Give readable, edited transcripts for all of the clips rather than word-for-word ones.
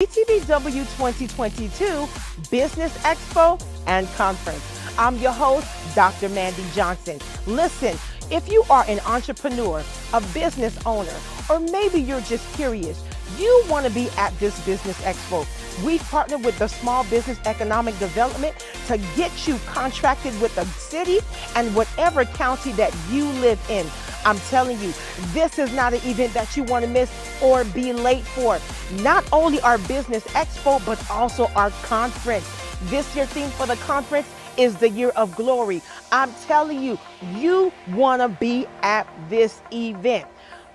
DTBW 2022 Business Expo and Conference. I'm your host, Dr. Mandy Johnson. Listen, if you are an entrepreneur, a business owner, or maybe you're just curious, you want to be at this Business Expo. We've partnered with the Small Business Economic Development to get you contracted with a city and whatever county that you live in. I'm telling you, this is not an event that you want to miss or be late for. Not only our Business Expo, but also our conference. This year's theme for the conference is the Year of Glory. I'm telling you, you want to be at this event.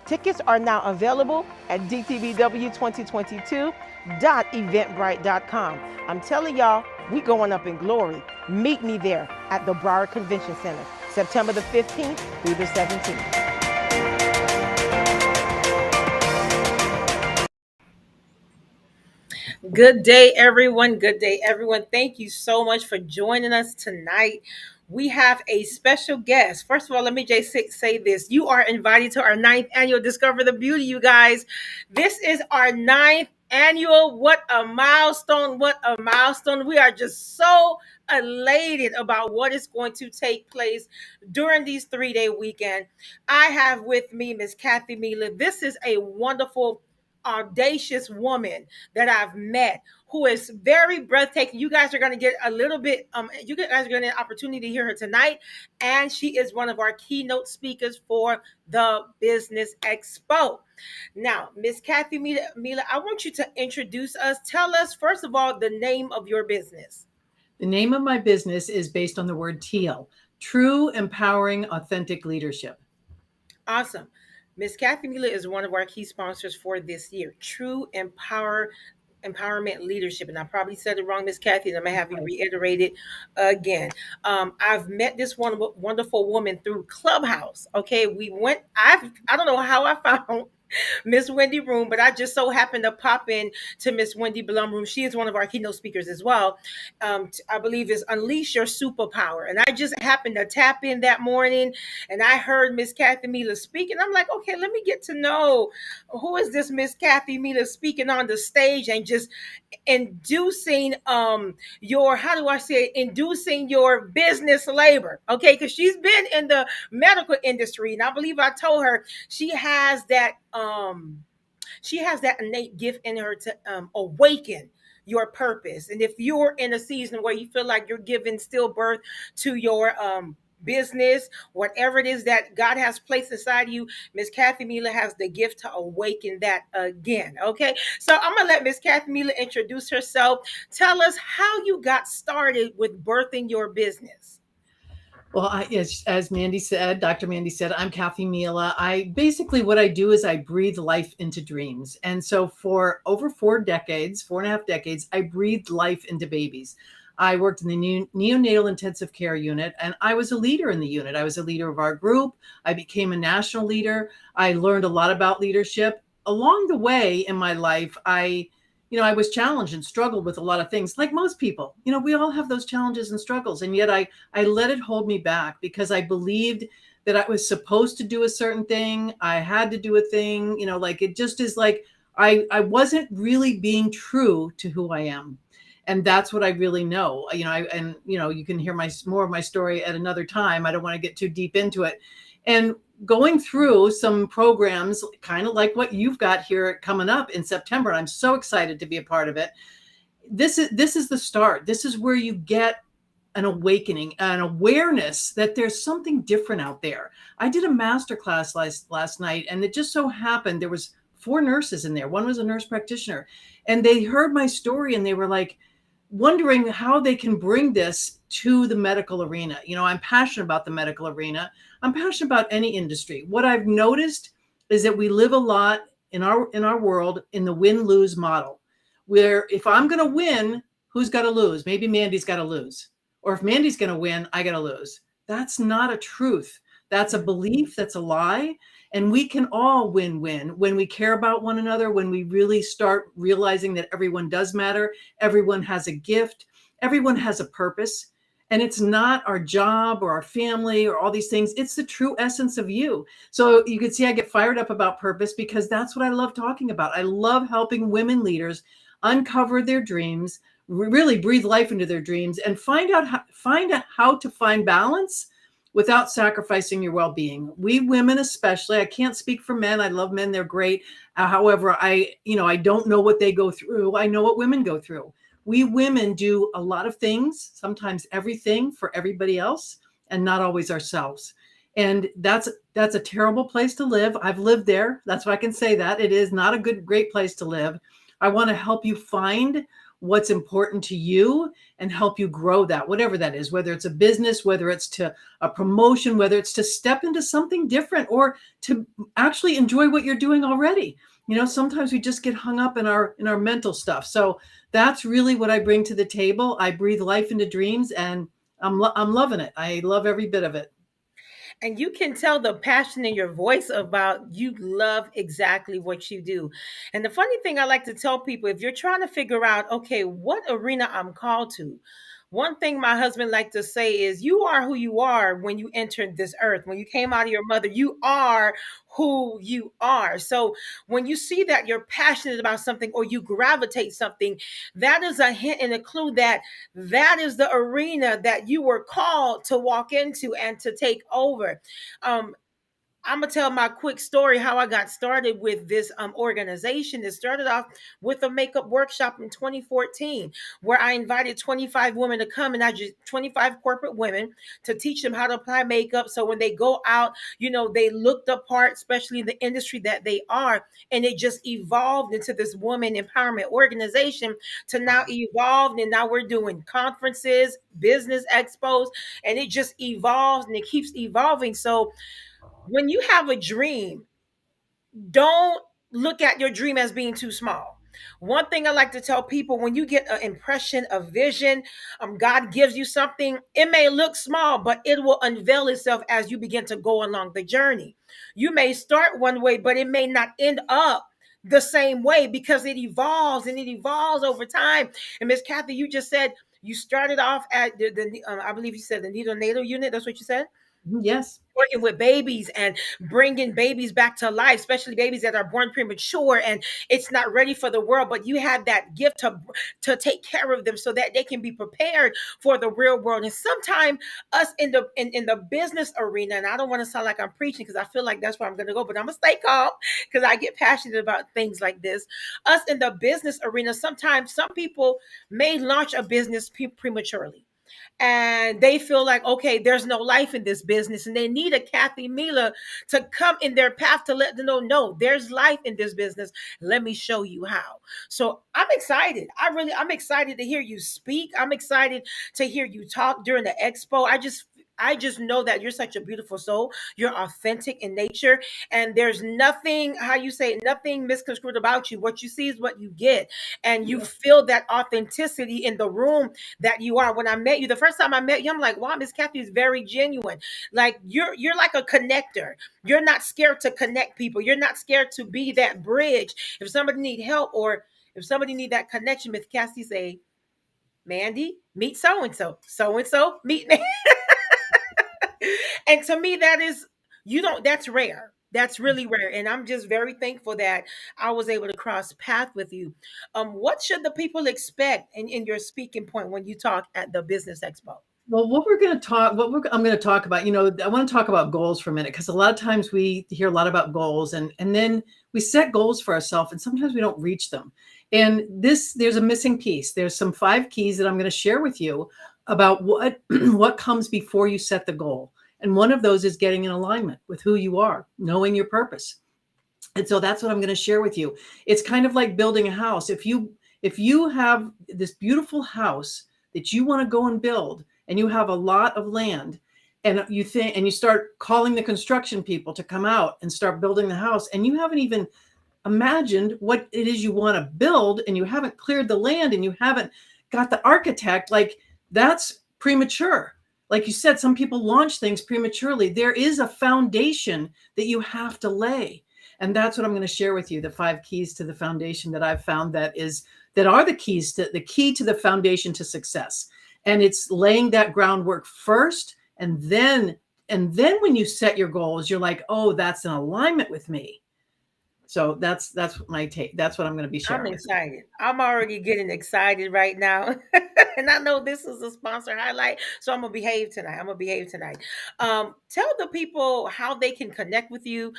Tickets are now available at DTBW2022.eventbrite.com. I'm telling y'all, we going up in glory. Meet me there at the Broward Convention Center, September the 15th through the 17th. Good day, everyone. Good day, everyone. Thank you so much for joining us tonight. We have a special guest. First of all, let me just say this. You are invited to our 9th annual Discover the Beauty, you guys. This is our 9th annual. What a milestone. What a milestone. We are just so elated about what is going to take place during these 3-day weekend. I have with me Miss Kathy Mila. This is a wonderful, audacious woman that I've met who is very breathtaking. You guys are going to get a little bit, you guys are going to get an opportunity to hear her tonight. And she is one of our keynote speakers for the Business Expo. Now, Miss Kathy Mila, I want you to introduce us. Tell us, first of all, the name of your business. The name of my business is based on the word TEAL, True Empowering Authentic Leadership. Awesome. Miss Kathy Mila is one of our key sponsors for this year, True Empowerment Leadership. And I probably said it wrong, Miss Kathy, and I'm going to have you reiterate it again. I've met this wonderful woman through Clubhouse. Okay, I don't know how I found Miss Wendy Room, but I just so happened to pop in to Miss Wendy Blum Room. She is one of our keynote speakers as well. I believe is Unleash Your Superpower. And I just happened to tap in that morning and I heard Miss Kathy Mila speak. And I'm like, okay, let me get to know who is this Miss Kathy Mila speaking on the stage and just inducing inducing your business labor. Okay, because she's been in the medical industry. And I believe I told her she has that innate gift in her to awaken your purpose. And if you're in a season where you feel like you're giving stillbirth to your business, whatever it is that God has placed inside you, Miss Kathy Mila has the gift to awaken that again. Okay, so I'm gonna let Miss Kathy Mila introduce herself. Tell us how you got started with birthing your business. Well, as Mandy said, Dr. Mandy said, I'm Kathy Mila. What I do is I breathe life into dreams. And so for over 4.5 decades, I breathed life into babies. I worked in the neonatal intensive care unit, and I was a leader in the unit. I was a leader of our group. I became a national leader. I learned a lot about leadership. Along the way in my life, I was challenged and struggled with a lot of things like most people. We all have those challenges and struggles. And yet I let it hold me back because I believed that I was supposed to do a certain thing. I had to do a thing, it just is like, I wasn't really being true to who I am. And that's what I really know. You can hear more of my story at another time. I don't want to get too deep into it. And going through some programs, kind of like what you've got here coming up in September, and I'm so excited to be a part of it. This is the start. This is where you get an awakening, an awareness that there's something different out there. I did a master class last night, and it just so happened there was 4 nurses in there. One was a nurse practitioner, and they heard my story and they were like, wondering how they can bring this to the medical arena. I'm passionate about the medical arena. I'm passionate about any industry. What I've noticed is that we live a lot in our world in the win-lose model, where if I'm going to win, who's got to lose? Maybe Mandy's got to lose. Or if Mandy's going to win, I got to lose. That's not a truth. That's a belief. That's a lie. And we can all win-win when we care about one another, when we really start realizing that everyone does matter. Everyone has a gift. Everyone has a purpose. And it's not our job or our family or all these things. It's the true essence of you. So you can see I get fired up about purpose because that's what I love talking about. I love helping women leaders uncover their dreams, really breathe life into their dreams, and find out how to find balance without sacrificing your well-being. We women especially, I can't speak for men. I love men, they're great. However, I don't know what they go through. I know what women go through. We women do a lot of things, sometimes everything for everybody else, and not always ourselves. And that's a terrible place to live. I've lived there. That's why I can say that. It is not a great place to live. I want to help you find what's important to you and help you grow that, whatever that is, whether it's a business, whether it's to a promotion, whether it's to step into something different or to actually enjoy what you're doing already. Sometimes we just get hung up in our mental stuff. So that's really what I bring to the table. I breathe life into dreams, and I'm loving it. I love every bit of it. And you can tell the passion in your voice about you love exactly what you do. And the funny thing I like to tell people, if you're trying to figure out, okay, what arena I'm called to, one thing my husband liked to say is, you are who you are when you entered this earth. When you came out of your mother, you are who you are. So when you see that you're passionate about something or you gravitate something, that is a hint and a clue that that is the arena that you were called to walk into and to take over. Um, I'm gonna tell my quick story how I got started with this organization. It started off with a makeup workshop in 2014, where I invited 25 women to come, and I just 25 corporate women to teach them how to apply makeup. So when they go out, they look the part, especially in the industry that they are. And it just evolved into this woman empowerment organization to now evolve, and now we're doing conferences, business expos, and it just evolves and it keeps evolving. So when you have a dream, don't look at your dream as being too small. One thing I like to tell people, when you get an impression, a vision, God gives you something, it may look small, but it will unveil itself as you begin to go along the journey. You may start one way, but it may not end up the same way because it evolves and it evolves over time. And Miss Kathy, you just said you started off at I believe you said the neonatal unit. That's what you said? Yes. Working with babies and bringing babies back to life, especially babies that are born premature and it's not ready for the world, but you have that gift to take care of them so that they can be prepared for the real world. And sometimes us in the business arena, and I don't want to sound like I'm preaching because I feel like that's where I'm going to go, but I'm gonna stay calm because I get passionate about things like this. Us in the business arena, sometimes some people may launch a business prematurely, and they feel like, okay, there's no life in this business, and they need a Kathy Mila to come in their path to let them know, no, there's life in this business. Let me show you how. So I'm excited. I'm excited to hear you speak. I'm excited to hear you talk during the expo. I just know that you're such a beautiful soul. You're authentic in nature, and there's nothing, how you say, nothing misconstrued about you. What you see is what you get, and you feel that authenticity in the room that you are. When I met you, the first time I met you, I'm like, wow, Miss Kathy is very genuine. Like you're like a connector. You're not scared to connect people. You're not scared to be that bridge. If somebody need help or if somebody need that connection, Miss Kathy say, Mandy, meet so and so. So and so, meet me. And to me, that's rare. That's really rare. And I'm just very thankful that I was able to cross path with you. What should the people expect in your speaking point when you talk at the Business Expo? Well, I'm going to talk about, I want to talk about goals for a minute, because a lot of times we hear a lot about goals and then we set goals for ourselves and sometimes we don't reach them. And there's a missing piece. There's some 5 keys that I'm going to share with you about what comes before you set the goal. And one of those is getting in alignment with who you are, knowing your purpose. And so that's what I'm going to share with you. It's kind of like building a house. If you have this beautiful house that you want to go and build, and you have a lot of land, and you start calling the construction people to come out and start building the house, and you haven't even imagined what it is you want to build, and you haven't cleared the land, and you haven't got the architect, like, that's premature. Like you said, some people launch things prematurely. There is a foundation that you have to lay. And that's what I'm going to share with you, the 5 keys to the foundation that I've found that are the key to the foundation to success. And it's laying that groundwork first. And then when you set your goals, you're like, oh, that's in alignment with me. So that's my take. That's what I'm going to be I'm sharing with you. excited. I'm already getting excited right now. And I know this is a sponsor highlight. So I'm gonna behave tonight. I'm gonna behave tonight. Tell the people how they can connect with you.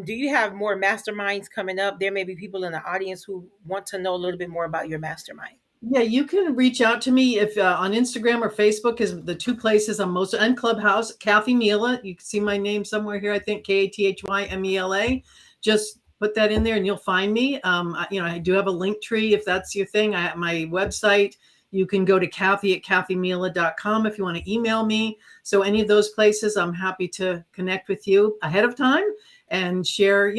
Do you have more masterminds coming up? There may be people in the audience who want to know a little bit more about your mastermind. Yeah, you can reach out to me if on Instagram or Facebook is the two places I'm most, and Clubhouse, Kathy Mila. You can see my name somewhere here. I think KATHYMELA. Just put that in there and you'll find me. I do have a link tree if that's your thing. I have my website. You can go to Kathy at kathymila.com if you want to email me. So any of those places, I'm happy to connect with you ahead of time and share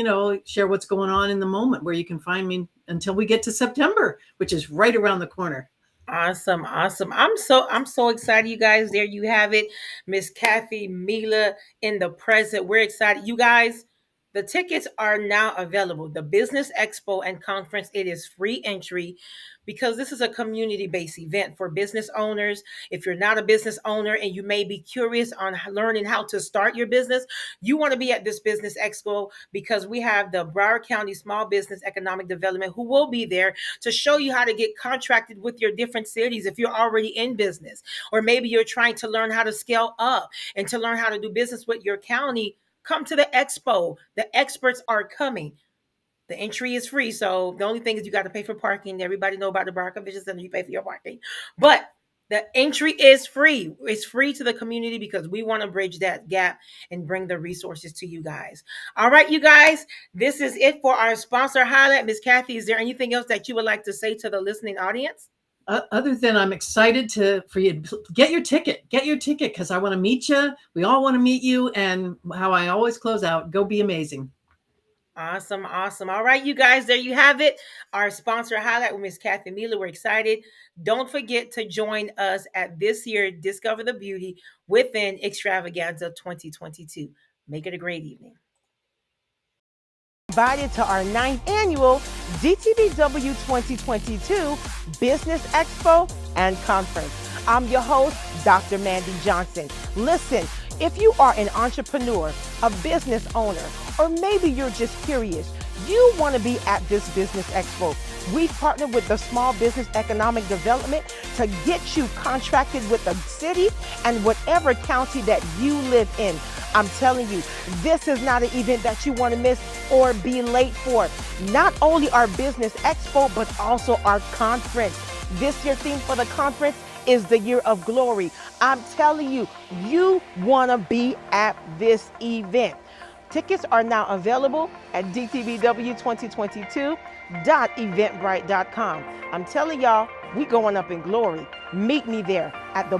what's going on in the moment, where you can find me until we get to September, which is right around the corner. Awesome, awesome. I'm so excited, you guys. There you have it. Miss Kathy Mila in the present. We're excited. You guys, the tickets are now available. The Business Expo and Conference, it is free entry because this is a community-based event for business owners. If you're not a business owner and you may be curious on learning how to start your business, you want to be at this Business Expo because we have the Broward County Small Business Economic Development who will be there to show you how to get contracted with your different cities if you're already in business, or maybe you're trying to learn how to scale up and to learn how to do business with your county. Come to the expo. The experts are coming. The entry is free, so the only thing is you got to pay for parking. Everybody know about the Broward Convention Center. You pay for your parking, but the entry is free. It's free to the community because we want to bridge that gap and bring the resources to you guys. All right, you guys, this is it for our sponsor highlight. Miss Kathy, is there anything else that you would like to say to the listening audience? Other than I'm excited for you to get your ticket, because I want to meet you. We all want to meet you. And how I always close out, go be amazing. Awesome, awesome. All right, you guys, there you have it. Our sponsor highlight with Miss Kathy Mila. We're excited. Don't forget to join us at this year Discover the Beauty Within Extravaganza 2022. Make it a great evening. Invited to our 9th annual DTBW 2022 Business Expo and Conference. I'm your host, Dr. Mandy Johnson. Listen, if you are an entrepreneur, a business owner, or maybe you're just curious, you want to be at this Business Expo. We've partnered with the Small Business Economic Development to get you contracted with a city and whatever county that you live in. I'm telling you, this is not an event that you want to miss or be late for. Not only our Business Expo, but also our conference. This year's theme for the conference is the Year of Glory. I'm telling you, you want to be at this event. Tickets are now available at DTBW2022.eventbrite.com. I'm telling y'all, we going up in glory. Meet me there at the